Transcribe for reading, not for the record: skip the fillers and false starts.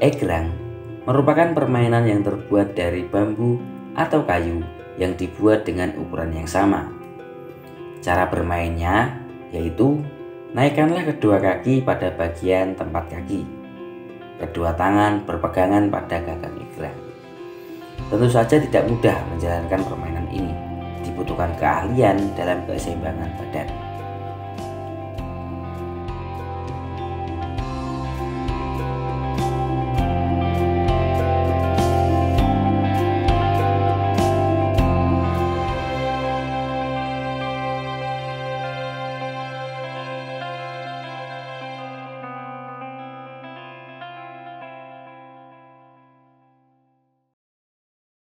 Egrang merupakan permainan yang terbuat dari bambu atau kayu yang dibuat dengan ukuran yang sama. Cara bermainnya yaitu naikkanlah kedua kaki pada bagian tempat kaki. Kedua tangan berpegangan pada gagang egrang. Tentu saja tidak mudah menjalankan permainan ini. Dibutuhkan keahlian dalam keseimbangan badan.